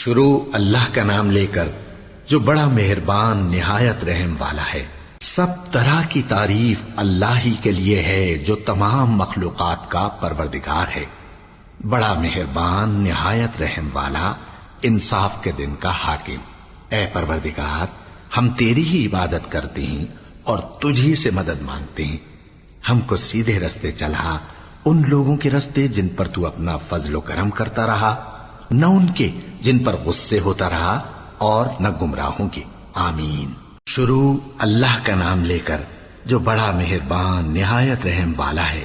شروع اللہ کا نام لے کر جو بڑا مہربان نہایت رحم والا ہے۔ سب طرح کی تعریف اللہ ہی کے لیے ہے جو تمام مخلوقات کا پروردگار ہے، بڑا مہربان نہایت رحم والا، انصاف کے دن کا حاکم۔ اے پروردگار، ہم تیری ہی عبادت کرتے ہیں اور تجھی سے مدد مانگتے ہیں۔ ہم کو سیدھے رستے چلا، ان لوگوں کے رستے جن پر تو اپنا فضل و کرم کرتا رہا، نہ ان کے جن پر غصے ہوتا رہا، اور نہ گمراہوں کے۔ آمین۔ شروع اللہ کا نام لے کر جو بڑا مہربان نہایت رحم والا ہے۔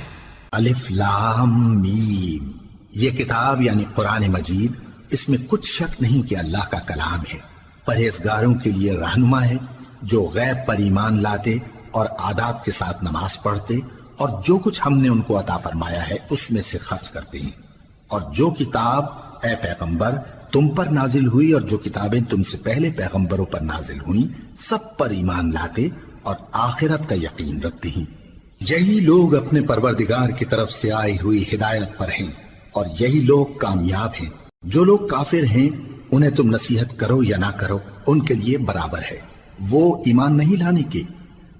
الف لام میم۔ یہ کتاب یعنی قرآن مجید، اس میں کچھ شک نہیں کہ اللہ کا کلام ہے، پرہیزگاروں کے لیے رہنما ہے، جو غیب پر ایمان لاتے اور آداب کے ساتھ نماز پڑھتے اور جو کچھ ہم نے ان کو عطا فرمایا ہے اس میں سے خرچ کرتے ہیں، اور جو کتاب اے پیغمبر تم پر نازل ہوئی اور جو کتابیں تم سے پہلے پیغمبروں پر نازل ہوئیں سب پر ایمان لاتے اور آخرت کا یقین رکھتے ہیں۔ یہی لوگ اپنے پروردگار کی طرف سے آئی ہوئی ہدایت پر ہیں اور یہی لوگ کامیاب ہیں۔ جو لوگ کافر ہیں انہیں تم نصیحت کرو یا نہ کرو ان کے لیے برابر ہے، وہ ایمان نہیں لانے کے۔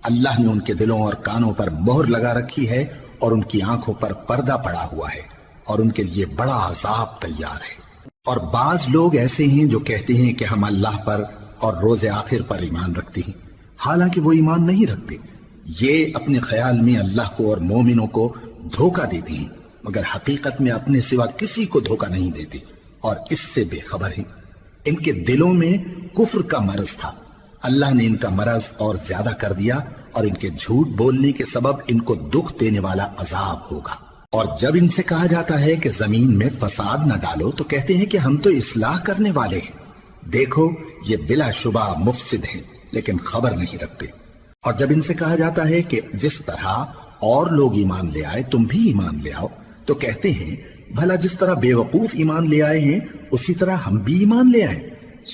اللہ نے ان کے دلوں اور کانوں پر مہر لگا رکھی ہے اور ان کی آنکھوں پر پردہ پڑا ہوا ہے اور ان کے لیے بڑا عذاب تیار ہے۔ اور بعض لوگ ایسے ہیں جو کہتے ہیں کہ ہم اللہ پر اور روز آخر پر ایمان رکھتے ہیں، حالانکہ وہ ایمان نہیں رکھتے۔ یہ اپنے خیال میں اللہ کو اور مومنوں کو دھوکہ دیتے ہیں، مگر حقیقت میں اپنے سوا کسی کو دھوکہ نہیں دیتے اور اس سے بے خبر ہیں۔ ان کے دلوں میں کفر کا مرض تھا، اللہ نے ان کا مرض اور زیادہ کر دیا اور ان کے جھوٹ بولنے کے سبب ان کو دکھ دینے والا عذاب ہوگا۔ اور جب ان سے کہا جاتا ہے کہ زمین میں فساد نہ ڈالو تو کہتے ہیں کہ ہم تو اصلاح کرنے والے ہیں۔ دیکھو یہ بلا شبہ مفسد ہیں لیکن خبر نہیں رکھتے۔ اور جب ان سے کہا جاتا ہے کہ جس طرح اور لوگ ایمان لے آئے تم بھی ایمان لے آؤ تو کہتے ہیں بھلا جس طرح بے وقوف ایمان لے آئے ہیں اسی طرح ہم بھی ایمان لے آئیں۔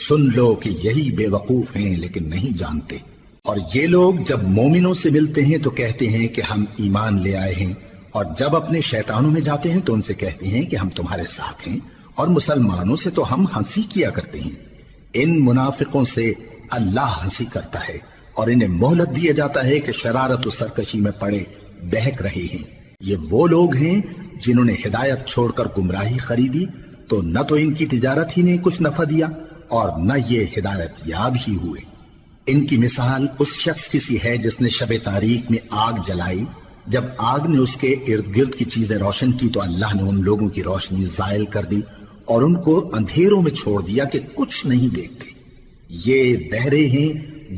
سن لو کہ یہی بے وقوف ہیں لیکن نہیں جانتے۔ اور یہ لوگ جب مومنوں سے ملتے ہیں تو کہتے ہیں کہ ہم ایمان لے آئے ہیں، اور جب اپنے شیطانوں میں جاتے ہیں تو ان سے کہتے ہیں کہ ہم تمہارے ساتھ ہیں، اور مسلمانوں سے تو ہم ہنسی کیا کرتے ہیں۔ ان منافقوں سے اللہ ہنسی کرتا ہے اور انہیں مہلت دیا جاتا ہے کہ شرارت و سرکشی میں پڑے بہک رہے ہیں۔ یہ وہ لوگ ہیں جنہوں نے ہدایت چھوڑ کر گمراہی خریدی، تو نہ تو ان کی تجارت ہی نے کچھ نفع دیا اور نہ یہ ہدایت یاب ہی ہوئے۔ ان کی مثال اس شخص کی سی ہے جس نے شب تاریک میں آگ جلائی، جب آگ نے اس کے ارد گرد کی چیزیں روشن کی تو اللہ نے ان لوگوں کی روشنی زائل کر دی اور ان کو اندھیروں میں چھوڑ دیا کہ کچھ نہیں دیکھتے۔ یہ بہرے ہیں،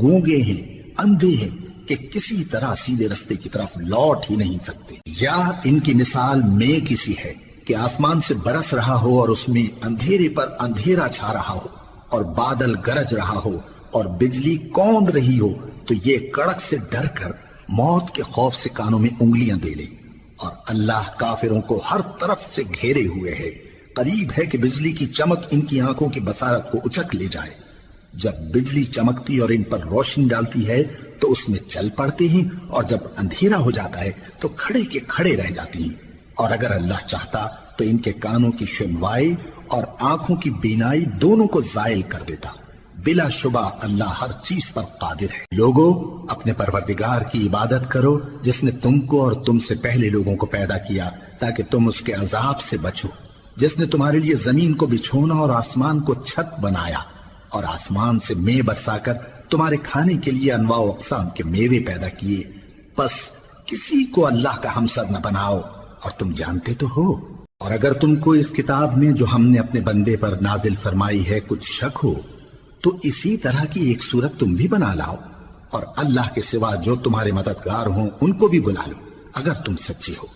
گونگے ہیں، اندھے ہیں کہ کسی طرح سیدھے رستے کی طرف لوٹ ہی نہیں سکتے۔ یا ان کی مثال میں کسی ہے کہ آسمان سے برس رہا ہو اور اس میں اندھیرے پر اندھیرا چھا رہا ہو اور بادل گرج رہا ہو اور بجلی کوند رہی ہو، تو یہ کڑک سے ڈر کر موت کے خوف سے کانوں میں انگلیاں دے لے۔ اور اللہ کافروں کو ہر طرف سے گھیرے ہوئے ہے، قریب ہے کہ بجلی کی چمک ان کی آنکھوں کی بصارت کو اچک لے جائے۔ جب بجلی چمکتی اور ان پر روشنی ڈالتی ہے تو اس میں چل پڑتے ہیں، اور جب اندھیرا ہو جاتا ہے تو کھڑے کے کھڑے رہ جاتی ہیں۔ اور اگر اللہ چاہتا تو ان کے کانوں کی سنوائی اور آنکھوں کی بینائی دونوں کو زائل کر دیتا۔ بلا شبہ اللہ ہر چیز پر قادر ہے۔ لوگو اپنے پروردگار کی عبادت کرو جس نے تم کو اور تم سے پہلے لوگوں کو پیدا کیا تاکہ تم اس کے عذاب سے بچو، جس نے تمہارے لیے زمین کو بچھونا اور آسمان کو چھت بنایا، اور آسمان سے مے برسا کر تمہارے کھانے کے لیے انواع و اقسام کے میوے پیدا کیے۔ پس کسی کو اللہ کا ہمسر نہ بناؤ، اور تم جانتے تو ہو۔ اور اگر تم کو اس کتاب میں جو ہم نے اپنے بندے پر نازل فرمائی ہے کچھ شک ہو تو اسی طرح کی ایک صورت تم بھی بنا لاؤ، اور اللہ کے سوا جو تمہارے مددگار ہوں ان کو بھی بلا لو اگر تم سچے ہو۔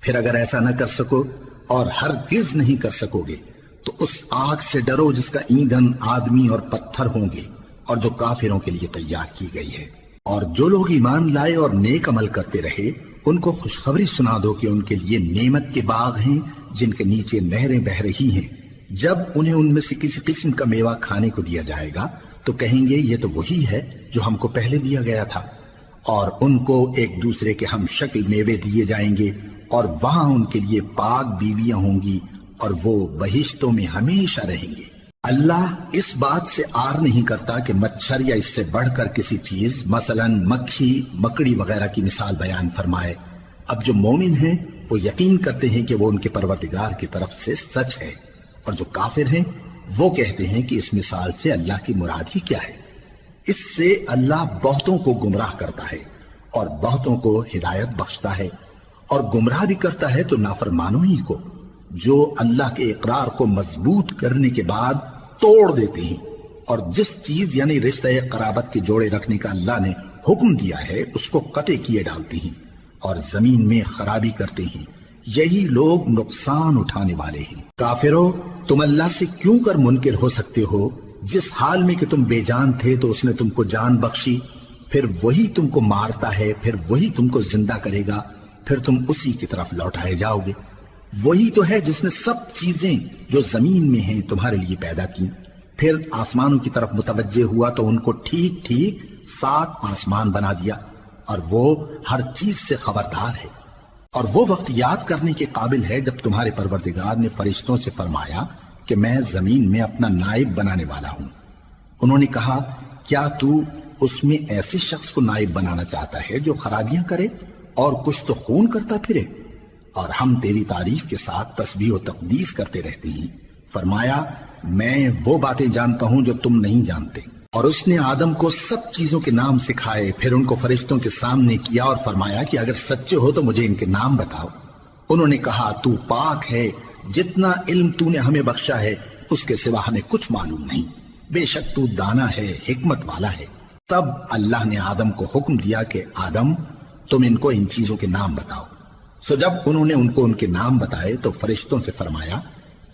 پھر اگر ایسا نہ کر سکو اور ہرگز نہیں کر سکو گے تو اس آگ سے ڈرو جس کا ایندھن آدمی اور پتھر ہوں گے اور جو کافروں کے لیے تیار کی گئی ہے۔ اور جو لوگ ایمان لائے اور نیک عمل کرتے رہے ان کو خوشخبری سنا دو کہ ان کے لیے نعمت کے باغ ہیں جن کے نیچے نہریں بہہ رہی ہیں۔ جب انہیں ان میں سے کسی قسم کا میوہ کھانے کو دیا جائے گا تو کہیں گے یہ تو وہی ہے جو ہم کو پہلے دیا گیا تھا، اور ان کو ایک دوسرے کے ہم شکل میوے دیے جائیں گے، اور وہاں ان کے لیے پاک بیویاں ہوں گی اور وہ بہشتوں میں ہمیشہ رہیں گے۔ اللہ اس بات سے آر نہیں کرتا کہ مچھر یا اس سے بڑھ کر کسی چیز مثلاً مکھی مکڑی وغیرہ کی مثال بیان فرمائے۔ اب جو مومن ہیں وہ یقین کرتے ہیں کہ وہ ان کے پروردگار کی طرف سے سچ ہے، اور جو کافر ہیں وہ کہتے ہیں کہ اس مثال سے اللہ کی مراد ہی کیا ہے۔ اس سے اللہ بہتوں کو گمراہ کرتا ہے اور بہتوں کو ہدایت بخشتا ہے، اور گمراہ بھی کرتا ہے تو نافرمانوں ہی کو، جو اللہ کے اقرار کو مضبوط کرنے کے بعد توڑ دیتے ہیں، اور جس چیز یعنی رشتہ قرابت کے جوڑے رکھنے کا اللہ نے حکم دیا ہے اس کو قطع کیے ڈالتے ہیں اور زمین میں خرابی کرتے ہیں۔ یہی لوگ نقصان اٹھانے والے ہیں۔ کافرو، تم اللہ سے کیوں کر منکر ہو سکتے ہو؟ جس حال میں کہ تم بے جان تھے تو اس نے تم کو جان بخشی، پھر وہی تم کو مارتا ہے، پھر وہی تم کو زندہ کرے گا، پھر تم اسی کی طرف لوٹائے جاؤ گے۔ وہی تو ہے جس نے سب چیزیں جو زمین میں ہیں تمہارے لیے پیدا کی، پھر آسمانوں کی طرف متوجہ ہوا تو ان کو ٹھیک ٹھیک 7 آسمان بنا دیا، اور وہ ہر چیز سے خبردار ہے۔ اور وہ وقت یاد کرنے کے قابل ہے جب تمہارے پروردگار نے فرشتوں سے فرمایا کہ میں زمین میں اپنا نائب بنانے والا ہوں۔ انہوں نے کہا، کیا تو اس میں ایسے شخص کو نائب بنانا چاہتا ہے جو خرابیاں کرے اور کچھ تو خون کرتا پھرے؟ اور ہم تیری تعریف کے ساتھ تسبیح و تقدیس کرتے رہتے ہیں۔ فرمایا، میں وہ باتیں جانتا ہوں جو تم نہیں جانتے۔ اور اس نے آدم کو سب چیزوں کے نام سکھائے، پھر ان کو فرشتوں کے سامنے کیا اور فرمایا کہ اگر سچے ہو تو مجھے ان کے نام بتاؤ۔ انہوں نے کہا، تو پاک ہے، جتنا علم تو نے ہمیں بخشا ہے اس کے سوا ہمیں کچھ معلوم نہیں، بے شک تو دانا ہے، حکمت والا ہے۔ تب اللہ نے آدم کو حکم دیا کہ آدم، تم ان کو ان چیزوں کے نام بتاؤ۔ سو جب انہوں نے ان کو ان کے نام بتائے تو فرشتوں سے فرمایا،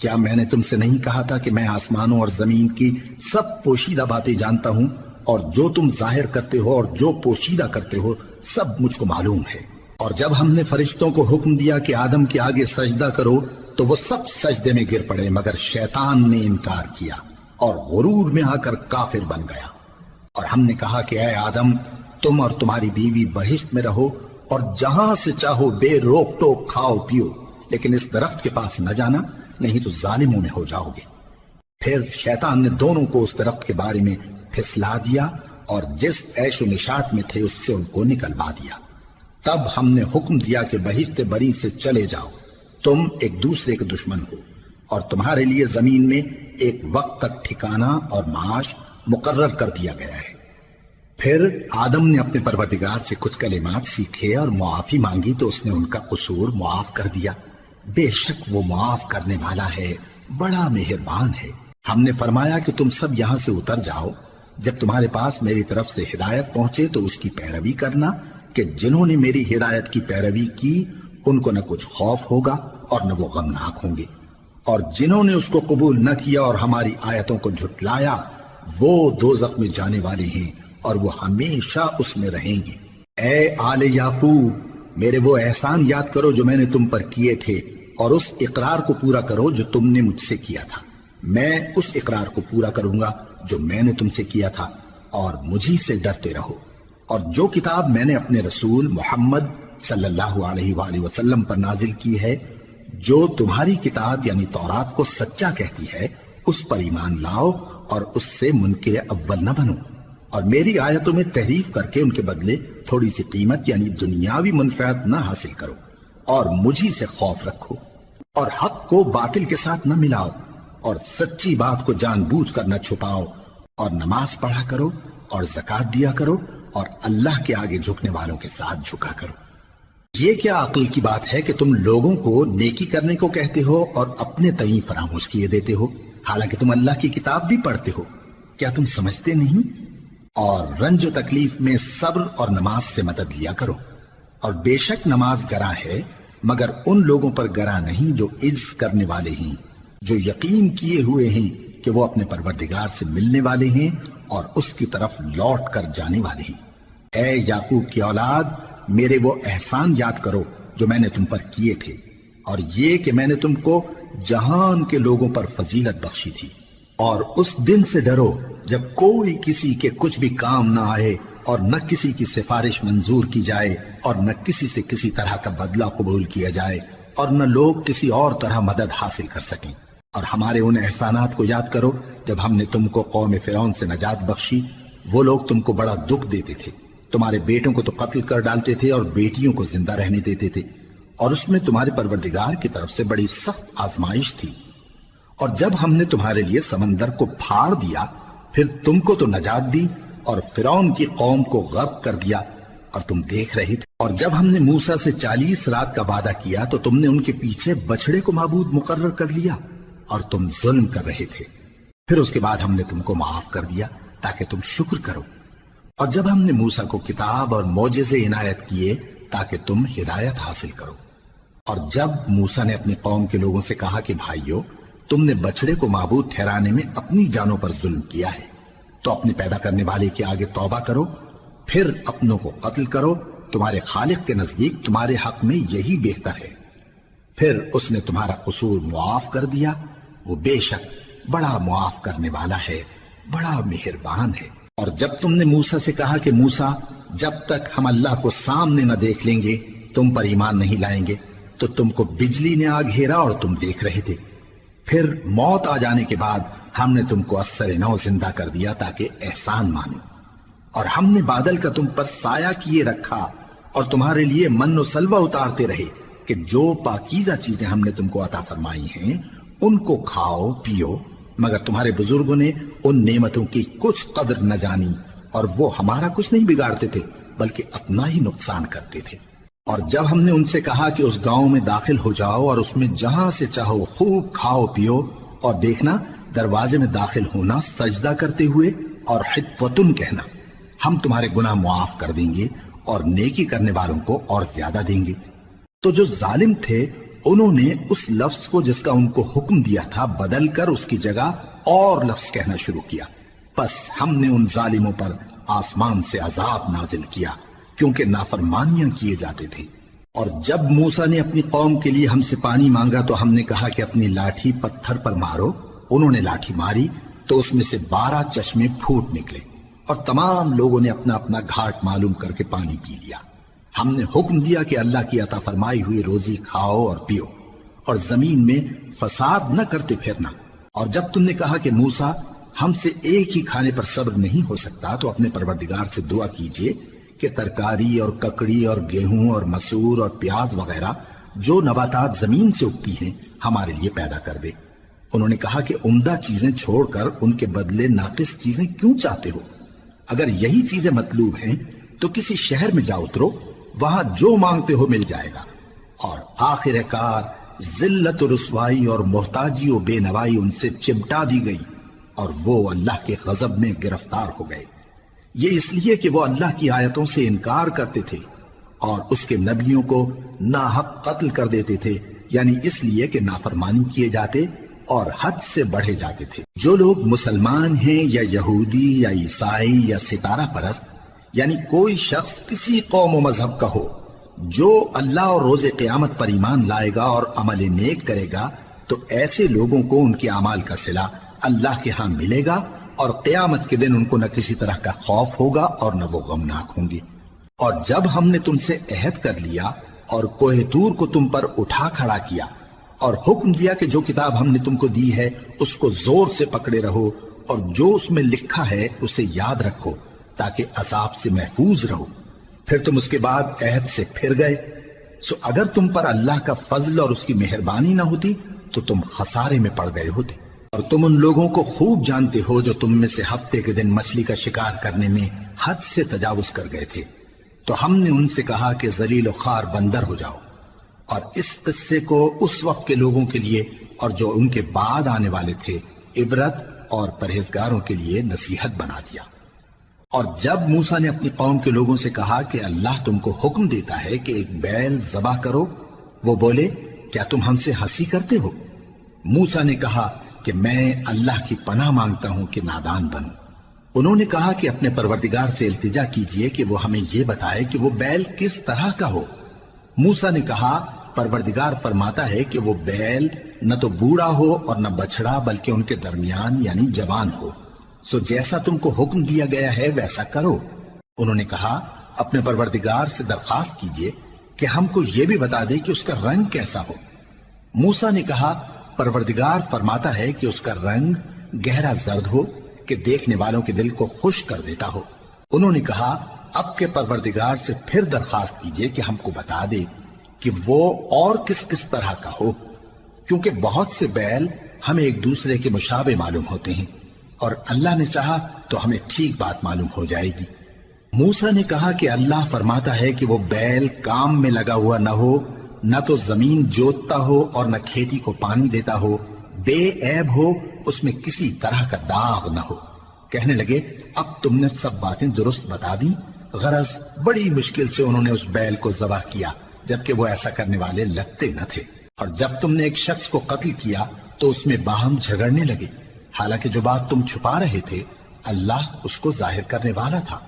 کیا میں نے تم سے نہیں کہا تھا کہ میں آسمانوں اور زمین کی سب پوشیدہ باتیں جانتا ہوں، اور جو تم ظاہر کرتے ہو اور جو پوشیدہ کرتے ہو سب مجھ کو معلوم ہے۔ اور جب ہم نے فرشتوں کو حکم دیا کہ آدم کے آگے سجدہ کرو تو وہ سب سجدے میں گر پڑے مگر شیطان نے انکار کیا اور غرور میں آ کر کافر بن گیا۔ اور ہم نے کہا کہ اے آدم، تم اور تمہاری بیوی بہشت میں رہو اور جہاں سے چاہو بے روک ٹوک کھاؤ پیو، لیکن اس درخت کے پاس نہ جانا، نہیں تو ظالموں میں ہو جاؤ گے۔ پھر شیطان نے دونوں کو اس درخت کے بارے میں پھسلا دیا اور جس عیش و نشاط میں تھے اس سے ان کو نکلوا دیا۔ تب ہم نے حکم دیا کہ بہشت بری سے چلے جاؤ، تم ایک دوسرے کے دشمن ہو، اور تمہارے لیے زمین میں ایک وقت تک ٹھکانہ اور معاش مقرر کر دیا گیا ہے۔ پھر آدم نے اپنے پروردگار سے کچھ کلمات سیکھے اور معافی مانگی تو اس نے ان کا قصور معاف کر دیا۔ بے شک وہ معاف کرنے والا ہے، بڑا مہربان ہے۔ ہم نے فرمایا کہ تم سب یہاں سے اتر جاؤ، جب تمہارے پاس میری طرف سے ہدایت پہنچے تو اس کی پیروی کرنا، کہ جنہوں نے میری ہدایت کی پیروی کی ان کو نہ کچھ خوف ہوگا اور نہ وہ غمناک ہوں گے، اور جنہوں نے اس کو قبول نہ کیا اور ہماری آیتوں کو جھٹلایا وہ دوزخ میں جانے والے ہیں اور وہ ہمیشہ اس میں رہیں گے۔ اے آل یعقوب، میرے وہ احسان یاد کرو جو میں نے تم پر کیے تھے، اور اس اقرار کو پورا کرو جو تم نے مجھ سے کیا تھا۔ میں اس اقرار کو پورا کروں گا جو میں نے تم سے کیا تھا، اور مجھی سے ڈرتے رہو۔ اور جو کتاب میں نے اپنے رسول محمد صلی اللہ علیہ وآلہ وسلم پر نازل کی ہے، جو تمہاری کتاب یعنی تورات کو سچا کہتی ہے، اس پر ایمان لاؤ اور اس سے منکر اول نہ بنو، اور میری آیتوں میں تحریف کر کے ان کے بدلے تھوڑی سی قیمت یعنی دنیاوی منفعت نہ حاصل کرو، اور مجھی سے خوف رکھو، اور حق کو باطل کے ساتھ نہ ملاؤ، اور سچی بات کو جان بوجھ کر نہ چھپاؤ، اور نماز پڑھا کرو اور زکوٰۃ دیا کرو، اور اللہ کے آگے جھکنے والوں کے ساتھ جھکا کرو۔ یہ کیا عقل کی بات ہے کہ تم لوگوں کو نیکی کرنے کو کہتے ہو اور اپنے تئیں فراموش کیے دیتے ہو، حالانکہ تم اللہ کی کتاب بھی پڑھتے ہو؟ کیا تم سمجھتے نہیں؟ اور رنج و تکلیف میں صبر اور نماز سے مدد لیا کرو، اور بے شک نماز گراں ہے مگر ان لوگوں پر گراں نہیں جو عجز کرنے والے ہیں، جو یقین کیے ہوئے ہیں کہ وہ اپنے پروردگار سے ملنے والے ہیں اور اس کی طرف لوٹ کر جانے والے ہیں۔ اے یعقوب کی اولاد، میرے وہ احسان یاد کرو جو میں نے تم پر کیے تھے، اور یہ کہ میں نے تم کو جہان کے لوگوں پر فضیلت بخشی تھی۔ اور اس دن سے ڈرو جب کوئی کسی کے کچھ بھی کام نہ آئے، اور نہ کسی کی سفارش منظور کی جائے، اور نہ کسی سے کسی طرح کا بدلہ قبول کیا جائے، اور نہ لوگ کسی اور طرح مدد حاصل کر سکیں۔ اور ہمارے ان احسانات کو یاد کرو جب ہم نے تم کو قوم فرعون سے نجات بخشی، وہ لوگ تم کو بڑا دکھ دیتے تھے، تمہارے بیٹوں کو تو قتل کر ڈالتے تھے اور بیٹیوں کو زندہ رہنے دیتے تھے، اور اس میں تمہارے پروردگار کی طرف سے بڑی سخت آزمائش تھی۔ اور جب ہم نے تمہارے لیے سمندر کو پھاڑ دیا، پھر تم کو تو نجات دی اور فرعون کی قوم کو غرق کر دیا، اور تم دیکھ رہے تھے۔ اور جب ہم نے موسیٰ سے 40 رات کا وعدہ کیا تو تم نے ان کے پیچھے بچڑے کو معبود مقرر کر لیا اور تم ظلم کر رہے تھے۔ پھر اس کے بعد ہم نے تم کو معاف کر دیا تاکہ تم شکر کرو۔ اور جب ہم نے موسیٰ کو کتاب اور معجزے عنایت کیے تاکہ تم ہدایت حاصل کرو۔ اور جب موسیٰ نے اپنی قوم کے لوگوں سے کہا کہ بھائیو، تم نے بچڑے کو معبود ٹھہرانے میں اپنی جانوں پر ظلم کیا ہے، تو اپنے پیدا کرنے والے کے آگے توبہ کرو، پھر اپنوں کو قتل کرو، تمہارے خالق کے نزدیک تمہارے حق میں یہی بہتر ہے۔ پھر اس نے تمہارا قصور معاف کر دیا، وہ بے شک بڑا معاف کرنے والا ہے، بڑا مہربان ہے۔ اور جب تم نے موسیٰ سے کہا کہ موسیٰ، جب تک ہم اللہ کو سامنے نہ دیکھ لیں گے تم پر ایمان نہیں لائیں گے، تو تم کو بجلی نے آ گھیرا اور تم دیکھ رہے تھے۔ پھر موت آ جانے کے بعد ہم نے تم کو اثر نو زندہ کر دیا تاکہ احسان مانو۔ اور ہم نے بادل کا تم پر سایہ کیے رکھا اور تمہارے لیے من و سلوہ اتارتے رہے کہ جو پاکیزہ چیزیں ہم نے تم کو عطا فرمائی ہیں ان کو کھاؤ پیو، مگر تمہارے بزرگوں نے ان نعمتوں کی کچھ قدر نہ جانی، اور وہ ہمارا کچھ نہیں بگاڑتے تھے بلکہ اپنا ہی نقصان کرتے تھے۔ اور جب ہم نے ان سے کہا کہ اس گاؤں میں داخل ہو جاؤ اور اس میں جہاں سے چاہو خوب کھاؤ پیو، اور دیکھنا دروازے میں داخل ہونا سجدہ کرتے ہوئے اور حطوتن کہنا، ہم تمہارے گناہ معاف کر دیں گے اور نیکی کرنے والوں کو اور زیادہ دیں گے۔ تو جو ظالم تھے انہوں نے اس لفظ کو جس کا ان کو حکم دیا تھا بدل کر اس کی جگہ اور لفظ کہنا شروع کیا، پس ہم نے ان ظالموں پر آسمان سے عذاب نازل کیا کیونکہ نافرمانیاں کیے جاتے تھے۔ اور جب موسیٰ نے اپنی قوم کے لیے ہم سے پانی مانگا تو ہم نے کہا کہ اپنی لاٹھی پتھر پر مارو۔ انہوں نے لاٹھی ماری تو اس میں سے 12 چشمے پھوٹ نکلے اور تمام لوگوں نے اپنا اپنا گھاٹ معلوم کر کے پانی پی لیا۔ ہم نے حکم دیا کہ اللہ کی عطا فرمائی ہوئی روزی کھاؤ اور پیو اور زمین میں فساد نہ کرتے پھرنا۔ اور جب تم نے کہا کہ موسیٰ ہم سے ایک ہی کھانے پر صبر نہیں ہو سکتا تو اپنے پروردگار سے دعا کیجئے کہ ترکاری اور ککڑی اور گیہوں اور مسور اور پیاز وغیرہ جو نباتات زمین سے اگتی ہیں ہمارے لیے پیدا کر دے۔ انہوں نے کہا کہ عمدہ چیزیں چھوڑ کر ان کے بدلے ناقص چیزیں کیوں چاہتے ہو؟ اگر یہی چیزیں مطلوب ہیں تو کسی شہر میں جا اترو، وہاں جو مانگتے ہو مل جائے گا۔ اور آخر کار ذلت و رسوائی اور محتاجی و بے نوائی ان سے چمٹا دی گئی اور وہ اللہ کے غضب میں گرفتار ہو گئے، یہ اس لیے کہ وہ اللہ کی آیتوں سے انکار کرتے تھے اور اس کے نبیوں کو ناحق قتل کر دیتے تھے، یعنی اس لیے کہ نافرمانی کیے جاتے اور حد سے بڑھے جاتے تھے۔ جو لوگ مسلمان ہیں یا یہودی یا عیسائی یا ستارہ پرست، یعنی کوئی شخص کسی قوم و مذہب کا ہو، جو اللہ اور روز قیامت پر ایمان لائے گا اور عمل نیک کرے گا تو ایسے لوگوں کو ان کے اعمال کا صلہ اللہ کے ہاں ملے گا، اور قیامت کے دن ان کو نہ کسی طرح کا خوف ہوگا اور نہ وہ غمناک ہوں گے۔ اور جب ہم نے تم سے عہد کر لیا اور کوہ طور کو تم پر اٹھا کھڑا کیا اور حکم دیا کہ جو کتاب ہم نے تم کو دی ہے اس کو زور سے پکڑے رہو اور جو اس میں لکھا ہے اسے یاد رکھو تاکہ عذاب سے محفوظ رہو، پھر تم اس کے بعد عہد سے پھر گئے، سو اگر تم پر اللہ کا فضل اور اس کی مہربانی نہ ہوتی تو تم خسارے میں پڑ گئے ہوتے۔ اور تم ان لوگوں کو خوب جانتے ہو جو تم میں سے ہفتے کے دن مچھلی کا شکار کرنے میں حد سے تجاوز کر گئے تھے، تو ہم نے ان سے کہا کہ ذلیل و خوار بندر ہو جاؤ، اور اس قصے کو اس وقت کے لوگوں کے لیے اور جو ان کے بعد آنے والے تھے عبرت اور پرہیزگاروں کے لیے نصیحت بنا دیا۔ اور جب موسیٰ نے اپنی قوم کے لوگوں سے کہا کہ اللہ تم کو حکم دیتا ہے کہ ایک بیل ذبح کرو، وہ بولے کیا تم ہم سے ہنسی کرتے ہو؟ موسیٰ نے کہا کہ میں اللہ کی پناہ مانگتا ہوں کہ نادان بنوں۔ انہوں نے کہا کہ اپنے پروردگار سے التجا کیجئے کہ وہ ہمیں یہ بتائے کہ وہ بیل کس طرح کا ہو۔ موسیٰ نے کہا پروردگار فرماتا ہے کہ وہ بیل نہ تو بوڑھا ہو اور نہ بچڑا بلکہ ان کے درمیان یعنی جوان ہو، سو جیسا تم کو حکم دیا گیا ہے ویسا کرو۔ انہوں نے کہا اپنے پروردگار سے درخواست کیجئے کہ ہم کو یہ بھی بتا دے کہ اس کا رنگ کیسا ہو۔ موسیٰ نے کہا پروردگار فرماتا ہے کہ اس کا رنگ گہرا زرد ہو کہ دیکھنے والوں کے دل کو خوش کر دیتا ہو۔ انہوں نے کہا اب کے پروردگار سے پھر درخواست کیجئے کہ ہم کو بتا دے کہ وہ اور کس کس طرح کا ہو، کیونکہ بہت سے بیل ہمیں ایک دوسرے کے مشابہ معلوم ہوتے ہیں، اور اللہ نے چاہا تو ہمیں ٹھیک بات معلوم ہو جائے گی۔ موسیٰ نے کہا کہ اللہ فرماتا ہے کہ وہ بیل کام میں لگا ہوا نہ ہو، نہ تو زمین جوتتا ہو اور نہ کھیتی کو پانی دیتا ہو، بے عیب ہو، اس میں کسی طرح کا داغ نہ ہو۔ کہنے لگے اب تم نے سب باتیں درست بتا دی۔ غرض بڑی مشکل سے انہوں نے اس بیل کو ذبح کیا، جبکہ وہ ایسا کرنے والے لگتے نہ تھے۔ اور جب تم نے ایک شخص کو قتل کیا تو اس میں باہم جھگڑنے لگے، حالانکہ جو بات تم چھپا رہے تھے اللہ اس کو ظاہر کرنے والا تھا۔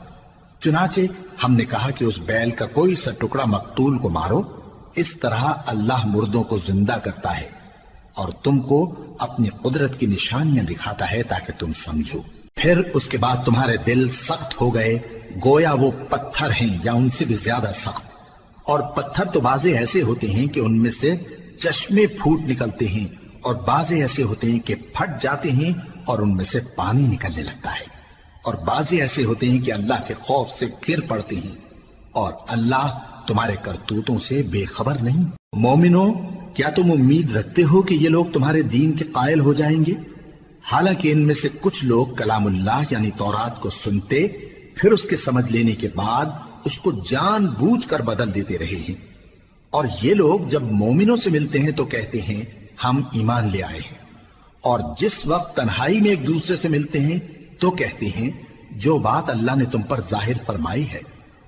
چنانچہ ہم نے کہا کہ اس بیل کا کوئی سا ٹکڑا مقتول کو مارو، اس طرح اللہ مردوں کو زندہ کرتا ہے اور تم کو اپنی قدرت کی نشانیاں دکھاتا ہے تاکہ تم سمجھو۔ پھر اس کے بعد تمہارے دل سخت ہو گئے گویا وہ پتھر ہیں یا ان سے بھی زیادہ سخت، اور پتھر تو بعضے ایسے ہوتے ہیں کہ ان میں سے چشمے پھوٹ نکلتے ہیں، اور بعضے ایسے ہوتے ہیں کہ پھٹ جاتے ہیں اور ان میں سے پانی نکلنے لگتا ہے، اور بعضے ایسے ہوتے ہیں کہ اللہ کے خوف سے گر پڑتے ہیں، اور اللہ تمہارے کرتوتوں سے بے خبر نہیں۔ مومنو، کیا تم امید رکھتے ہو کہ یہ لوگ تمہارے دین کے قائل ہو جائیں گے؟ حالانکہ ان میں سے کچھ لوگ کلام اللہ یعنی تورات کو سنتے پھر اس کے سمجھ لینے کے بعد اس کو جان بوجھ کر بدل دیتے رہے ہیں، اور یہ لوگ جب مومنوں سے ملتے ہیں تو کہتے ہیں ہم ایمان لے آئے ہیں، اور جس وقت تنہائی میں ایک دوسرے سے ملتے ہیں تو کہتے ہیں جو بات اللہ نے تم پر ظاہر فرمائی ہے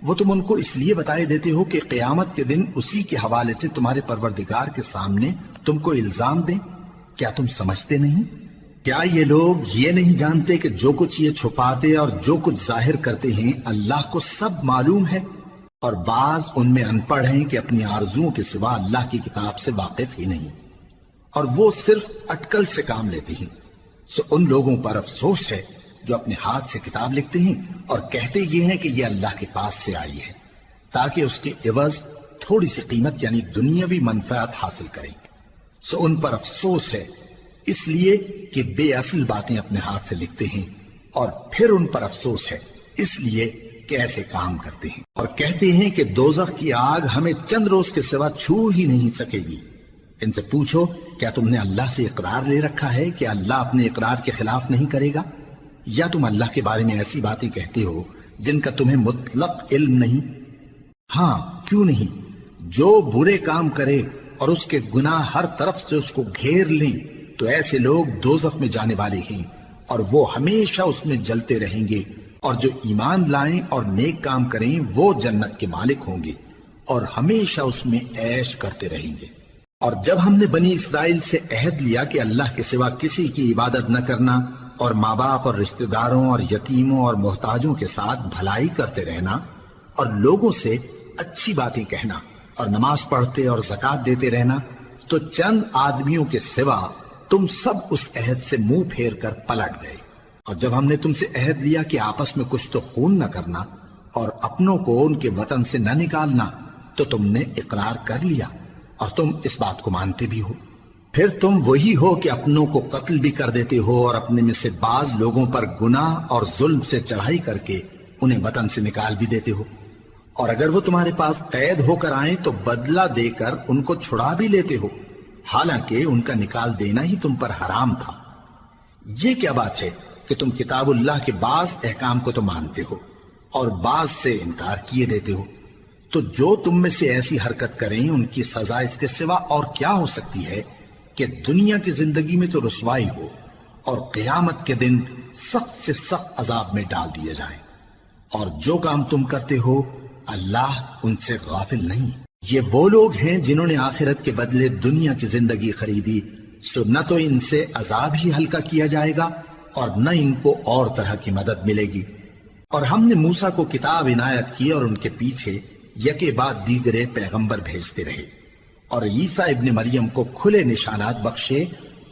وہ تم ان کو اس لیے بتائے دیتے ہو کہ قیامت کے دن اسی کے حوالے سے تمہارے پروردگار کے سامنے تم کو الزام دیں۔ کیا تم سمجھتے نہیں؟ کیا یہ لوگ یہ نہیں جانتے کہ جو کچھ یہ چھپاتے اور جو کچھ ظاہر کرتے ہیں اللہ کو سب معلوم ہے؟ اور بعض ان میں ان پڑھ ہیں کہ اپنی آرزوؤں کے سوا اللہ کی کتاب سے واقف ہی نہیں، اور وہ صرف اٹکل سے کام لیتے ہیں۔ سو ان لوگوں پر افسوس ہے جو اپنے ہاتھ سے کتاب لکھتے ہیں اور کہتے یہ ہیں کہ یہ اللہ کے پاس سے آئی ہے، تاکہ اس کے عوض تھوڑی سی قیمت یعنی دنیاوی منفعت حاصل کریں۔ سو ان پر افسوس ہے اس لیے کہ بے اصل باتیں اپنے ہاتھ سے لکھتے ہیں، اور پھر ان پر افسوس ہے اس لیے کہ ایسے کام کرتے ہیں، اور کہتے ہیں کہ دوزخ کی آگ ہمیں چند روز کے سوا چھو ہی نہیں سکے گی۔ ان سے پوچھو کیا تم نے اللہ سے اقرار لے رکھا ہے کہ اللہ اپنے اقرار کے خلاف نہیں کرے گا، یا تم اللہ کے بارے میں ایسی باتیں کہتے ہو جن کا تمہیں مطلق علم نہیں؟ ہاں کیوں نہیں، جو برے کام کرے اور اس کے گناہ ہر طرف سے اس کو گھیر لیں تو ایسے لوگ دوزخ میں جانے والے ہیں، اور وہ ہمیشہ اس میں جلتے رہیں گے، اور جو ایمان لائیں اور نیک کام کریں وہ جنت کے مالک ہوں گے اور ہمیشہ اس میں عیش کرتے رہیں گے۔ اور جب ہم نے بنی اسرائیل سے عہد لیا کہ اللہ کے سوا کسی کی عبادت نہ کرنا، اور ماں باپ اور رشتہ داروں اور یتیموں اور محتاجوں کے ساتھ بھلائی کرتے رہنا، اور لوگوں سے اچھی باتیں کہنا، اور نماز پڑھتے اور زکوٰۃ دیتے رہنا، تو چند آدمیوں کے سوا تم سب اس عہد سے منہ پھیر کر پلٹ گئے۔ اور جب ہم نے تم سے عہد لیا کہ آپس میں کچھ تو خون نہ کرنا اور اپنوں کو ان کے وطن سے نہ نکالنا، تو تم نے اقرار کر لیا اور تم اس بات کو مانتے بھی ہو۔ پھر تم وہی ہو کہ اپنوں کو قتل بھی کر دیتے ہو اور اپنے میں سے بعض لوگوں پر گناہ اور ظلم سے چڑھائی کر کے انہیں وطن سے نکال بھی دیتے ہو، اور اگر وہ تمہارے پاس قید ہو کر آئیں تو بدلہ دے کر ان کو چھڑا بھی لیتے ہو، حالانکہ ان کا نکال دینا ہی تم پر حرام تھا۔ یہ کیا بات ہے کہ تم کتاب اللہ کے بعض احکام کو تو مانتے ہو اور بعض سے انکار کیے دیتے ہو؟ تو جو تم میں سے ایسی حرکت کریں ان کی سزا اس کے سوا اور کیا ہو سکتی ہے کہ دنیا کی زندگی میں تو رسوائی ہو اور قیامت کے دن سخت سے سخت عذاب میں ڈال دیے جائیں۔ اور جو کام تم کرتے ہو اللہ ان سے غافل نہیں۔ یہ وہ لوگ ہیں جنہوں نے آخرت کے بدلے دنیا کی زندگی خریدی، سو نہ تو ان سے عذاب ہی ہلکا کیا جائے گا اور نہ ان کو اور طرح کی مدد ملے گی۔ اور ہم نے موسیٰ کو کتاب عنایت کی اور ان کے پیچھے یکے بعد دیگرے پیغمبر بھیجتے رہے، اور عیسیٰ ابن مریم کو کھلے نشانات بخشے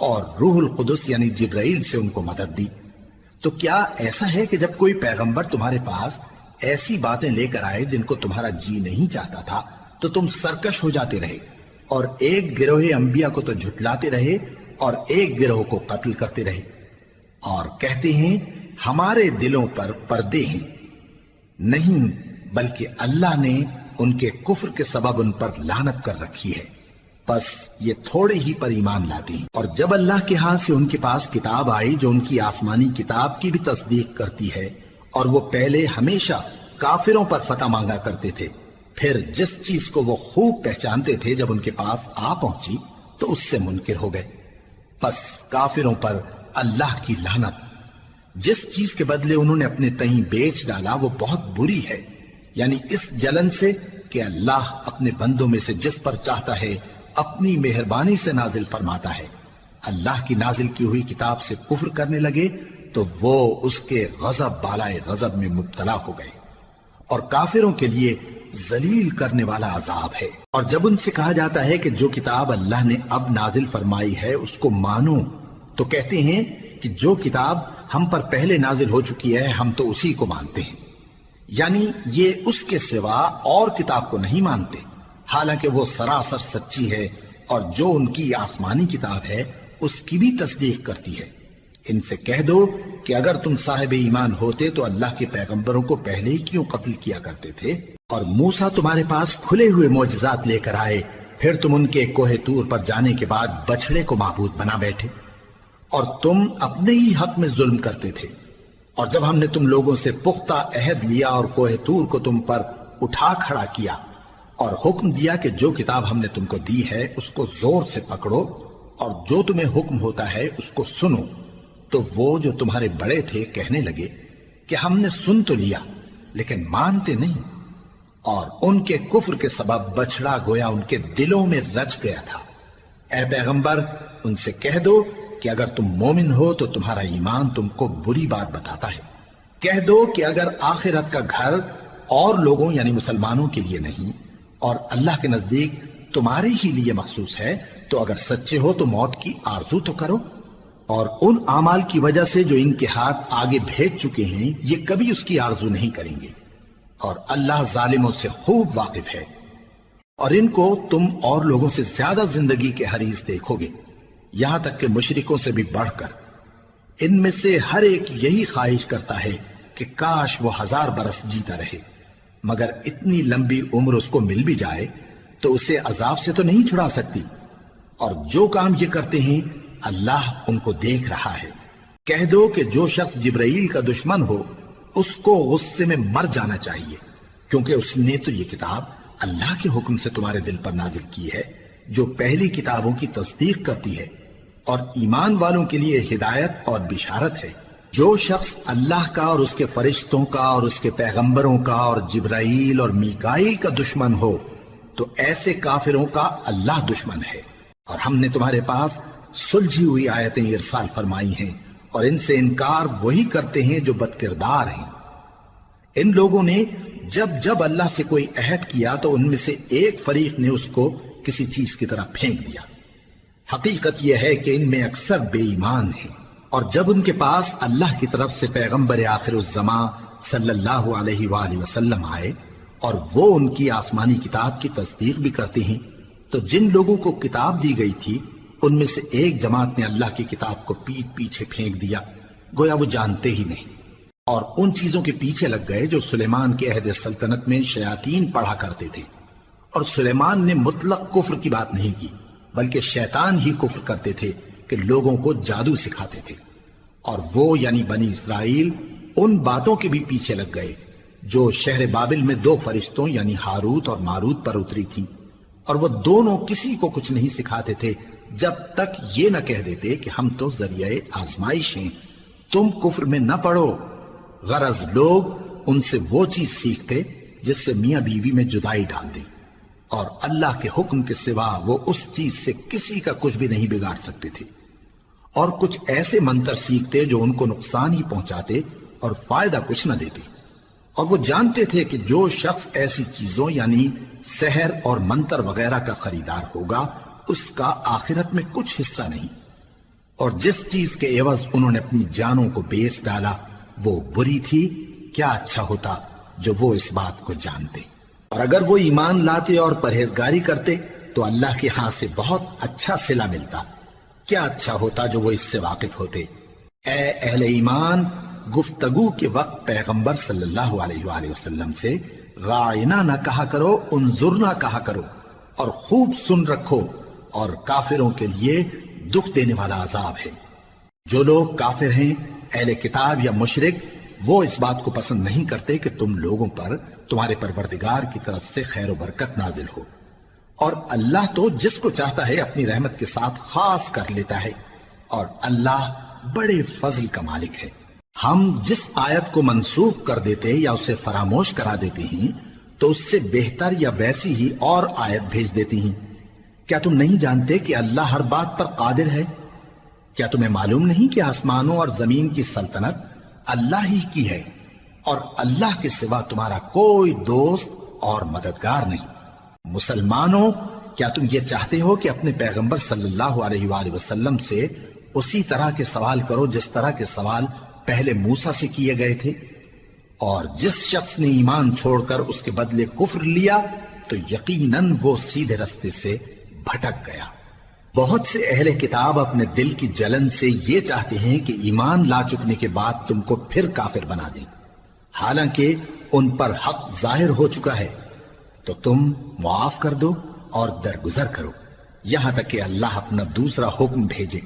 اور روح القدس یعنی جبرائیل سے ان کو مدد دی۔ تو کیا ایسا ہے کہ جب کوئی پیغمبر تمہارے پاس ایسی باتیں لے کر آئے جن کو تمہارا جی نہیں چاہتا تھا تو تم سرکش ہو جاتے رہے، اور ایک گروہ انبیاء کو تو جھٹلاتے رہے اور ایک گروہ کو قتل کرتے رہے؟ اور کہتے ہیں ہمارے دلوں پر پردے ہیں، نہیں بلکہ اللہ نے ان کے کفر کے سبب ان پر لعنت کر رکھی ہے، بس یہ تھوڑے ہی پر ایمان لاتے ہیں۔ اور جب اللہ کے ہاں سے ان کے پاس کتاب آئی جو ان کی آسمانی کتاب کی بھی تصدیق کرتی ہے، اور وہ پہلے ہمیشہ کافروں پر فتح مانگا کرتے تھے، پھر جس چیز کو وہ خوب پہچانتے تھے جب ان کے پاس آ پہنچی تو اس سے منکر ہو گئے، بس کافروں پر اللہ کی لعنت۔ جس چیز کے بدلے انہوں نے اپنے تئیں بیچ ڈالا وہ بہت بری ہے، یعنی اس جلن سے کہ اللہ اپنے بندوں میں سے جس پر چاہتا ہے اپنی مہربانی سے نازل فرماتا ہے۔ اللہ کی نازل کی ہوئی کتاب سے کفر کرنے لگے تو وہ اس کے غضب بالائے غضب میں مبتلا ہو گئے، اور کافروں کے لیے ذلیل کرنے والا عذاب ہے۔ اور جب ان سے کہا جاتا ہے کہ جو کتاب اللہ نے اب نازل فرمائی ہے اس کو مانو، تو کہتے ہیں کہ جو کتاب ہم پر پہلے نازل ہو چکی ہے ہم تو اسی کو مانتے ہیں، یعنی یہ اس کے سوا اور کتاب کو نہیں مانتے، حالانکہ وہ سراسر سچی ہے، اور جو ان کی آسمانی کتاب ہے اس کی بھی تصدیق کرتی ہے۔ ان سے کہہ دو کہ اگر تم صاحب ایمان ہوتے تو اللہ کے پیغمبروں کو پہلے ہی کیوں قتل کیا کرتے تھے؟ اور موسیٰ تمہارے پاس کھلے ہوئے معجزات لے کر آئے، پھر تم ان کے کوہ طور پر جانے کے بعد بچڑے کو معبود بنا بیٹھے، اور تم اپنے ہی حق میں ظلم کرتے تھے۔ اور جب ہم نے تم لوگوں سے پختہ عہد لیا اور کوہ طور کو تم پر اٹھا کھڑا کیا اور حکم دیا کہ جو کتاب ہم نے تم کو دی ہے اس کو زور سے پکڑو اور جو تمہیں حکم ہوتا ہے اس کو سنو، تو وہ جو تمہارے بڑے تھے کہنے لگے کہ ہم نے سن تو لیا لیکن مانتے نہیں، اور ان کے کفر کے سبب بچڑا گویا ان کے دلوں میں رچ گیا تھا۔ اے پیغمبر ان سے کہہ دو کہ اگر تم مومن ہو تو تمہارا ایمان تم کو بری بات بتاتا ہے۔ کہہ دو کہ اگر آخرت کا گھر اور لوگوں یعنی مسلمانوں کے لیے نہیں اور اللہ کے نزدیک تمہارے ہی لیے مخصوص ہے تو اگر سچے ہو تو موت کی آرزو تو کرو، اور ان اعمال کی وجہ سے جو ان کے ہاتھ آگے بھیج چکے ہیں یہ کبھی اس کی آرزو نہیں کریں گے، اور اللہ ظالموں سے خوب واقف ہے۔ اور ان کو تم اور لوگوں سے زیادہ زندگی کے حریص دیکھو گے، یہاں تک کہ مشرکوں سے بھی بڑھ کر۔ ان میں سے ہر ایک یہی خواہش کرتا ہے کہ کاش وہ 1000 برس جیتا رہے، مگر اتنی لمبی عمر اس کو مل بھی جائے تو اسے عذاب سے تو نہیں چھڑا سکتی، اور جو کام یہ کرتے ہیں اللہ ان کو دیکھ رہا ہے۔ کہہ دو کہ جو شخص جبرائیل کا دشمن ہو اس کو غصے میں مر جانا چاہیے، کیونکہ اس نے تو یہ کتاب اللہ کے حکم سے تمہارے دل پر نازل کی ہے جو پہلی کتابوں کی تصدیق کرتی ہے، اور ایمان والوں کے لیے ہدایت اور بشارت ہے۔ جو شخص اللہ کا اور اس کے فرشتوں کا اور اس کے پیغمبروں کا اور جبرائیل اور میکائیل کا دشمن ہو تو ایسے کافروں کا اللہ دشمن ہے۔ اور ہم نے تمہارے پاس سلجھی ہوئی آیتیں ارسال فرمائی ہیں، اور ان سے انکار وہی کرتے ہیں جو بد کردار ہیں۔ ان لوگوں نے جب جب اللہ سے کوئی عہد کیا تو ان میں سے ایک فریق نے اس کو کسی چیز کی طرح پھینک دیا۔ حقیقت یہ ہے کہ ان میں اکثر بے ایمان ہیں، اور جب ان کے پاس اللہ کی طرف سے پیغمبر آخر الزماں صلی اللہ علیہ وآلہ وسلم آئے اور وہ ان کی آسمانی کتاب کی تصدیق بھی کرتے ہیں، تو جن لوگوں کو کتاب دی گئی تھی ان میں سے ایک جماعت نے اللہ کی کتاب کو پیٹ پیچھے پھینک دیا، گویا وہ جانتے ہی نہیں، اور ان چیزوں کے پیچھے لگ گئے جو سلیمان کے عہد سلطنت میں شیاطین پڑھا کرتے تھے۔ اور سلیمان نے مطلق کفر کی بات نہیں کی، بلکہ شیطان ہی کفر کرتے تھے کہ لوگوں کو جادو سکھاتے تھے، اور وہ یعنی بنی اسرائیل ان باتوں کے بھی پیچھے لگ گئے جو شہر بابل میں 2 فرشتوں یعنی ہاروت اور ماروت پر اتری تھی، اور وہ دونوں کسی کو کچھ نہیں سکھاتے تھے جب تک یہ نہ کہہ دیتے کہ ہم تو ذریعہ آزمائش ہیں، تم کفر میں نہ پڑو۔ غرض لوگ ان سے وہ چیز سیکھتے جس سے میاں بیوی میں جدائی ڈال دیں، اور اللہ کے حکم کے سوا وہ اس چیز سے کسی کا کچھ بھی نہیں بگاڑ سکتے تھے، اور کچھ ایسے منتر سیکھتے جو ان کو نقصان ہی پہنچاتے اور فائدہ کچھ نہ دیتے، اور وہ جانتے تھے کہ جو شخص ایسی چیزوں یعنی سحر اور منتر وغیرہ کا خریدار ہوگا اس کا آخرت میں کچھ حصہ نہیں، اور جس چیز کے عوض انہوں نے اپنی جانوں کو بیچ ڈالا وہ بری تھی، کیا اچھا ہوتا جو وہ اس بات کو جانتے۔ اور اگر وہ ایمان لاتے اور پرہیزگاری کرتے تو اللہ کے ہاں سے بہت اچھا صلہ ملتا، کیا اچھا ہوتا جو وہ اس سے واقف ہوتے۔ اے اہل ایمان، گفتگو کے وقت پیغمبر صلی اللہ علیہ وآلہ وسلم سے رائنا نہ کہا کرو، انظرنا کہا کرو، اور خوب سن رکھو، اور کافروں کے لیے دکھ دینے والا عذاب ہے۔ جو لوگ کافر ہیں، اہل کتاب یا مشرک، وہ اس بات کو پسند نہیں کرتے کہ تم لوگوں پر تمہارے پروردگار کی طرف سے خیر و برکت نازل ہو، اور اللہ تو جس کو چاہتا ہے اپنی رحمت کے ساتھ خاص کر لیتا ہے، اور اللہ بڑے فضل کا مالک ہے۔ ہم جس آیت کو منسوخ کر دیتے یا اسے فراموش کرا دیتے ہیں تو اس سے بہتر یا ویسی ہی اور آیت بھیج دیتی ہیں۔ کیا تم نہیں جانتے کہ اللہ ہر بات پر قادر ہے؟ کیا تمہیں معلوم نہیں کہ آسمانوں اور زمین کی سلطنت اللہ ہی کی ہے، اور اللہ کے سوا تمہارا کوئی دوست اور مددگار نہیں؟ مسلمانوں، کیا تم یہ چاہتے ہو کہ اپنے پیغمبر صلی اللہ علیہ وآلہ وسلم سے اسی طرح کے سوال کرو جس طرح کے سوال پہلے موسیٰ سے کیے گئے تھے؟ اور جس شخص نے ایمان چھوڑ کر اس کے بدلے کفر لیا تو یقیناً وہ سیدھے رستے سے بھٹک گیا۔ بہت سے اہل کتاب اپنے دل کی جلن سے یہ چاہتے ہیں کہ ایمان لا چکنے کے بعد تم کو پھر کافر بنا دیں، حالانکہ ان پر حق ظاہر ہو چکا ہے۔ تو تم معاف کر دو اور درگزر کرو یہاں تک کہ اللہ اپنا دوسرا حکم بھیجے۔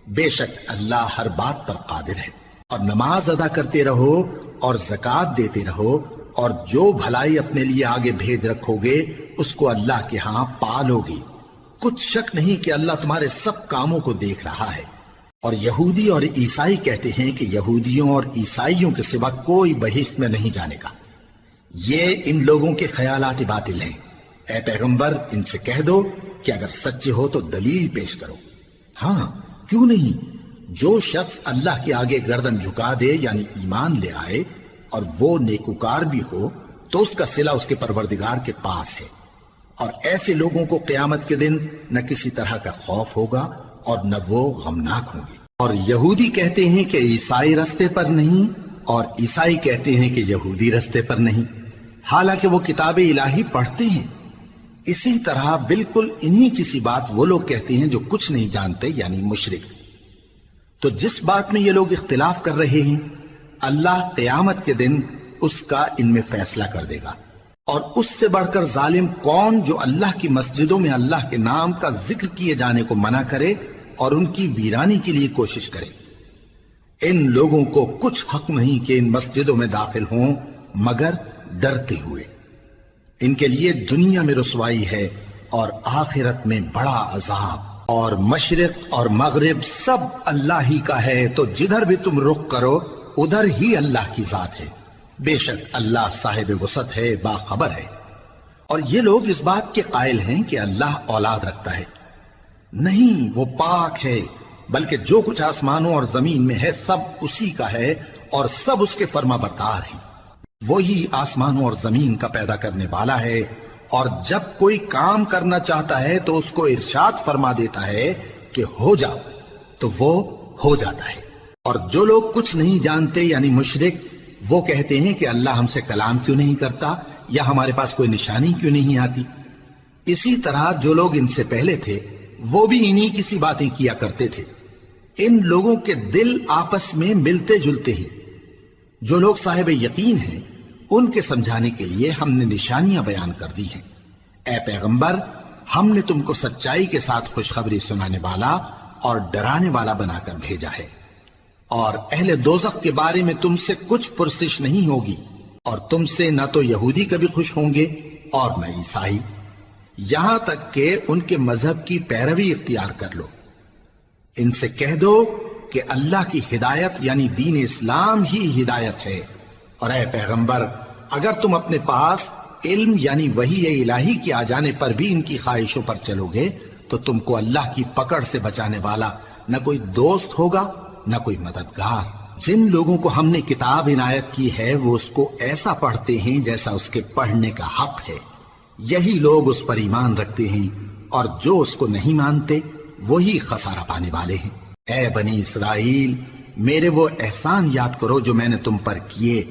بے شک اللہ ہر بات پر قادر ہے۔ اور نماز ادا کرتے رہو اور زکوٰۃ دیتے رہو، اور جو بھلائی اپنے لیے آگے بھیج رکھو گے اس کو اللہ کے ہاں پالو گے۔ کچھ شک نہیں کہ اللہ تمہارے سب کاموں کو دیکھ رہا ہے۔ اور یہودی اور عیسائی کہتے ہیں کہ یہودیوں اور عیسائیوں کے سوا کوئی بہشت میں نہیں جانے گا۔ یہ ان لوگوں کے خیالات باطل ہیں۔ اے پیغمبر، ان سے کہہ دو کہ اگر سچے ہو تو دلیل پیش کرو۔ ہاں، کیوں نہیں؟ جو شخص اللہ کے آگے گردن جھکا دے یعنی ایمان لے آئے اور وہ نیکوکار بھی ہو تو اس کا صلہ اس کے پروردگار کے پاس ہے، اور ایسے لوگوں کو قیامت کے دن نہ کسی طرح کا خوف ہوگا اور نہ وہ غمناک ہوں گے۔ اور یہودی کہتے ہیں کہ عیسائی رستے پر نہیں، اور عیسائی کہتے ہیں کہ یہودی رستے پر نہیں، حالانکہ وہ کتاب الہی پڑھتے ہیں۔ اسی طرح بالکل انہی کسی بات وہ لوگ کہتے ہیں جو کچھ نہیں جانتے یعنی مشرک۔ تو جس بات میں یہ لوگ اختلاف کر رہے ہیں اللہ قیامت کے دن اس کا ان میں فیصلہ کر دے گا۔ اور اس سے بڑھ کر ظالم کون جو اللہ کی مسجدوں میں اللہ کے نام کا ذکر کیے جانے کو منع کرے اور ان کی ویرانی کے لیے کوشش کرے۔ ان لوگوں کو کچھ حق نہیں کہ ان مسجدوں میں داخل ہوں مگر ڈرتے ہوئے۔ ان کے لیے دنیا میں رسوائی ہے اور آخرت میں بڑا عذاب۔ اور مشرق اور مغرب سب اللہ ہی کا ہے، تو جدھر بھی تم رخ کرو ادھر ہی اللہ کی ذات ہے۔ بے شک اللہ صاحب وسعت ہے، باخبر ہے۔ اور یہ لوگ اس بات کے قائل ہیں کہ اللہ اولاد رکھتا ہے۔ نہیں، وہ پاک ہے، بلکہ جو کچھ آسمانوں اور زمین میں ہے سب اسی کا ہے، اور سب اس کے فرما بردار ہیں۔ وہی آسمانوں اور زمین کا پیدا کرنے والا ہے، اور جب کوئی کام کرنا چاہتا ہے تو اس کو ارشاد فرما دیتا ہے کہ ہو جا، تو وہ ہو جاتا ہے۔ اور جو لوگ کچھ نہیں جانتے یعنی مشرک، وہ کہتے ہیں کہ اللہ ہم سے کلام کیوں نہیں کرتا، یا ہمارے پاس کوئی نشانی کیوں نہیں آتی۔ اسی طرح جو لوگ ان سے پہلے تھے وہ بھی انہی کسی باتیں کیا کرتے تھے۔ ان لوگوں کے دل آپس میں ملتے جلتے ہیں۔ جو لوگ صاحب یقین ہیں ان کے سمجھانے کے لیے ہم نے نشانیاں بیان کر دی ہیں۔ اے پیغمبر، ہم نے تم کو سچائی کے ساتھ خوشخبری سنانے والا اور ڈرانے والا بنا کر بھیجا ہے، اور اہل دوزخ کے بارے میں تم سے کچھ پرسش نہیں ہوگی، اور تم سے نہ تو یہودی کبھی خوش ہوں گے اور نہ عیسائی، یہاں تک کہ ان کے مذہب کی پیروی اختیار کر لو۔ ان سے کہہ دو کہ اللہ کی ہدایت یعنی دین اسلام ہی ہدایت ہے، اور اے پیغمبر اگر تم اپنے پاس علم یعنی وحی الہی کے آ جانے پر بھی ان کی خواہشوں پر چلو گے تو تم کو اللہ کی پکڑ سے بچانے والا نہ کوئی دوست ہوگا نہ کوئی مددگار۔ جن لوگوں کو ہم نے کتاب عنایت کی ہے وہ اس کو ایسا پڑھتے ہیں جیسا اس کے پڑھنے کا حق ہے، یہی لوگ اس پر ایمان رکھتے ہیں، اور جو اس کو نہیں مانتے وہی خسارہ پانے والے ہیں۔ اے بنی اسرائیل، میرے وہ احسان یاد کرو جو میں نے تم پر کیے،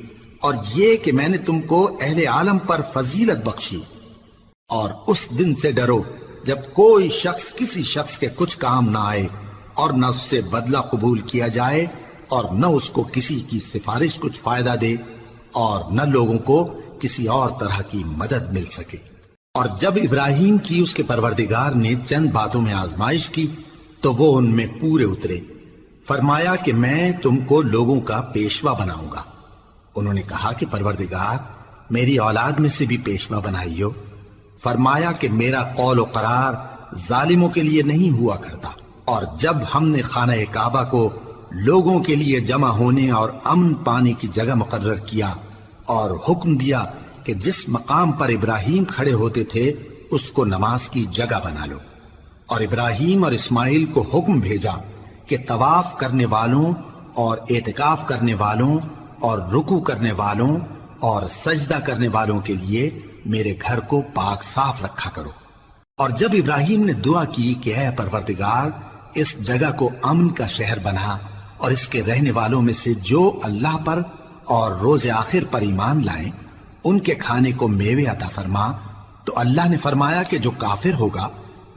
اور یہ کہ میں نے تم کو اہل عالم پر فضیلت بخشی، اور اس دن سے ڈرو جب کوئی شخص کسی شخص کے کچھ کام نہ آئے اور نہ اس سے بدلہ قبول کیا جائے، اور نہ اس کو کسی کی سفارش کچھ فائدہ دے اور نہ لوگوں کو کسی اور طرح کی مدد مل سکے۔ اور جب ابراہیم کی اس کے پروردگار نے چند باتوں میں آزمائش کی تو وہ ان میں پورے اترے۔ فرمایا کہ میں تم کو لوگوں کا پیشوا بناؤں گا۔ انہوں نے کہا کہ پروردگار میری اولاد میں سے بھی پیشوا بنائیو۔ فرمایا کہ میرا قول و قرار ظالموں کے لیے نہیں ہوا کرتا۔ اور جب ہم نے خانہ کعبہ کو لوگوں کے لیے جمع ہونے اور امن پانے کی جگہ مقرر کیا اور حکم دیا کہ جس مقام پر ابراہیم کھڑے ہوتے تھے اس کو نماز کی جگہ بنا لو، اور ابراہیم اور اسماعیل کو حکم بھیجا کہ طواف کرنے والوں اور اعتکاف کرنے والوں اور رکوع کرنے والوں اور سجدہ کرنے والوں کے لیے میرے گھر کو پاک صاف رکھا کرو۔ اور جب ابراہیم نے دعا کی کہ اے پروردگار اس جگہ کو امن کا شہر بنا اور اس کے رہنے والوں میں سے جو اللہ پر اور روز آخر پر ایمان لائیں ان کے کھانے کو میوے عطا فرما، تو اللہ نے فرمایا کہ جو کافر ہوگا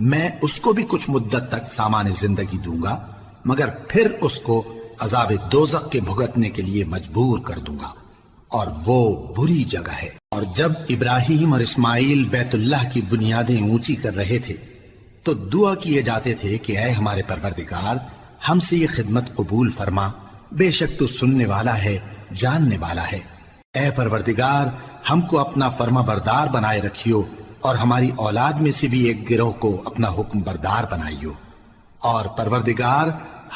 میں اس کو بھی کچھ مدت تک سامان زندگی دوں گا، مگر پھر اس کو عذاب دوزخ کے بھگتنے کے لیے مجبور کر دوں گا، اور وہ بری جگہ ہے۔ اور جب ابراہیم اور اسماعیل بیت اللہ کی بنیادیں اونچی کر رہے تھے تو دعا کیے جاتے تھے کہ اے ہمارے پروردگار ہم سے یہ خدمت قبول فرما، بے شک تو سننے والا ہے، جاننے والا ہے۔ اے پروردگار ہم کو اپنا فرما بردار بنائے رکھیو، اور ہماری اولاد میں سے بھی ایک گروہ کو اپنا حکم بردار بنائیو، اور پروردگار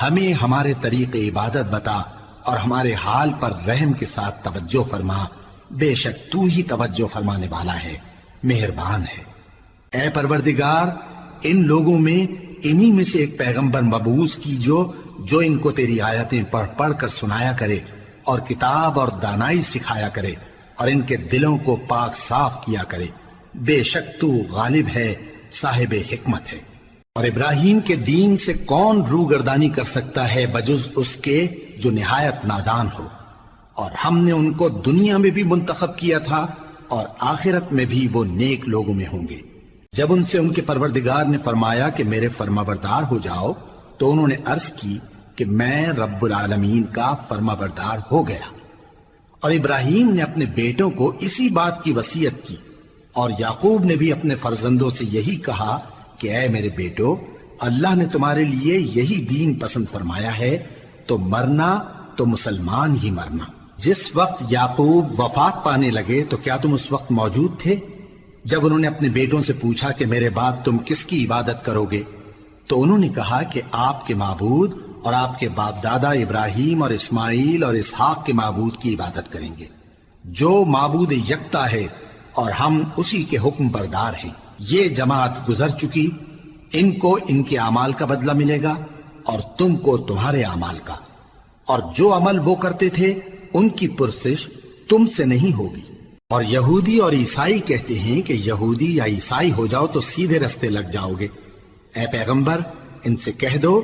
ہمیں ہمارے طریق عبادت بتا اور ہمارے حال پر رحم کے ساتھ توجہ فرما، بے شک تو ہی توجہ فرمانے والا ہے، مہربان ہے۔ اے پروردگار ان لوگوں میں انہی میں سے ایک پیغمبر مبعوث کیجو جو ان کو تیری آیتیں پڑھ پڑھ کر سنایا کرے اور کتاب اور دانائی سکھایا کرے اور ان کے دلوں کو پاک صاف کیا کرے، بے شک تو غالب ہے، صاحب حکمت ہے۔ اور ابراہیم کے دین سے کون روگردانی کر سکتا ہے بجز اس کے جو نہایت نادان ہو، اور ہم نے ان کو دنیا میں بھی منتخب کیا تھا اور آخرت میں بھی وہ نیک لوگوں میں ہوں گے۔ جب ان سے ان کے پروردگار نے فرمایا کہ میرے فرما بردار ہو جاؤ تو انہوں نے عرض کی کہ میں رب العالمین کا فرما بردار ہو گیا۔ اور ابراہیم نے اپنے بیٹوں کو اسی بات کی وصیت کی، اور یعقوب نے بھی اپنے فرزندوں سے یہی کہا کہ اے میرے بیٹو اللہ نے تمہارے لیے یہی دین پسند فرمایا ہے، تو مرنا تو مسلمان ہی مرنا۔ جس وقت یعقوب وفات پانے لگے تو کیا تم اس وقت موجود تھے جب انہوں نے اپنے بیٹوں سے پوچھا کہ میرے بعد تم کس کی عبادت کرو گے؟ تو انہوں نے کہا کہ آپ کے معبود اور آپ کے باپ دادا ابراہیم اور اسماعیل اور اسحاق کے معبود کی عبادت کریں گے، جو معبود یکتا ہے اور ہم اسی کے حکم بردار ہیں۔ یہ جماعت گزر چکی، ان کو ان کے اعمال کا بدلہ ملے گا اور تم کو تمہارے اعمال کا، اور جو عمل وہ کرتے تھے ان کی پرسش تم سے نہیں ہوگی۔ اور یہودی اور عیسائی کہتے ہیں کہ یہودی یا عیسائی ہو جاؤ تو سیدھے رستے لگ جاؤ گے۔ اے پیغمبر ان سے کہہ دو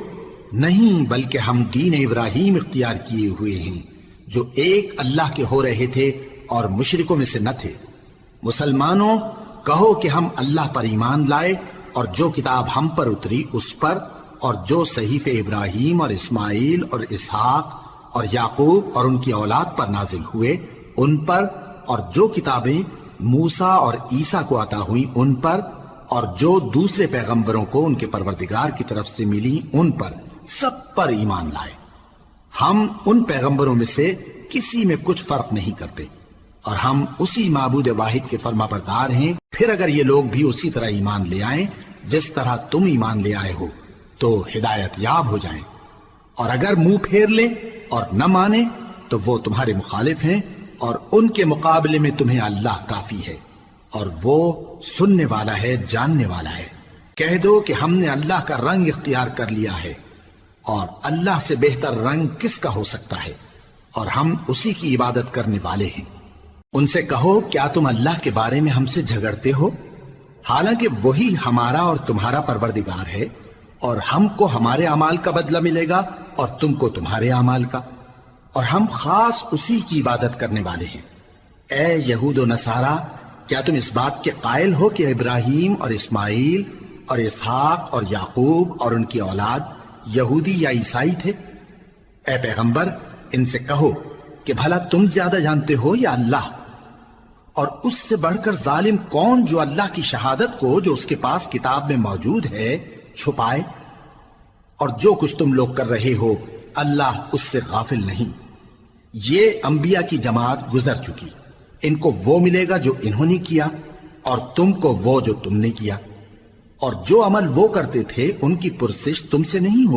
نہیں، بلکہ ہم دین ابراہیم اختیار کیے ہوئے ہیں جو ایک اللہ کے ہو رہے تھے اور مشرکوں میں سے نہ تھے۔ مسلمانوں کہو کہ ہم اللہ پر ایمان لائے اور جو کتاب ہم پر اتری اس پر، اور جو صحیفے ابراہیم اور اسماعیل اور اسحاق اور یعقوب اور ان کی اولاد پر نازل ہوئے ان پر، اور جو کتابیں موسیٰ اور عیسیٰ کو عطا ہوئیں ان پر، اور جو دوسرے پیغمبروں کو ان کے پروردگار کی طرف سے ملی ان پر، سب پر ایمان لائے۔ ہم ان پیغمبروں میں سے کسی میں کچھ فرق نہیں کرتے، اور ہم اسی معبود واحد کے فرما بردار ہیں۔ پھر اگر یہ لوگ بھی اسی طرح ایمان لے آئیں جس طرح تم ایمان لے آئے ہو تو ہدایت یاب ہو جائیں، اور اگر منہ پھیر لیں اور نہ مانیں تو وہ تمہارے مخالف ہیں، اور ان کے مقابلے میں تمہیں اللہ کافی ہے، اور وہ سننے والا ہے، جاننے والا ہے۔ کہہ دو کہ ہم نے اللہ کا رنگ اختیار کر لیا ہے، اور اللہ سے بہتر رنگ کس کا ہو سکتا ہے، اور ہم اسی کی عبادت کرنے والے ہیں۔ ان سے کہو کیا تم اللہ کے بارے میں ہم سے جھگڑتے ہو، حالانکہ وہی ہمارا اور تمہارا پروردگار ہے، اور ہم کو ہمارے اعمال کا بدلہ ملے گا اور تم کو تمہارے اعمال کا، اور ہم خاص اسی کی عبادت کرنے والے ہیں۔ اے یہود و نصارا کیا تم اس بات کے قائل ہو کہ ابراہیم اور اسماعیل اور اسحاق اور یعقوب اور ان کی اولاد یہودی یا عیسائی تھے؟ اے پیغمبر ان سے کہو کہ بھلا تم زیادہ جانتے ہو یا اللہ؟ اور اس سے بڑھ کر ظالم کون جو اللہ کی شہادت کو جو اس کے پاس کتاب میں موجود ہے چھپائے؟ اور جو کچھ تم لوگ کر رہے ہو اللہ اس سے غافل نہیں۔ یہ انبیاء کی جماعت گزر چکی، ان کو وہ ملے گا جو انہوں نے کیا اور تم کو وہ جو تم نے کیا، اور جو عمل وہ کرتے تھے ان کی پرسش تم سے نہیں ہوگی۔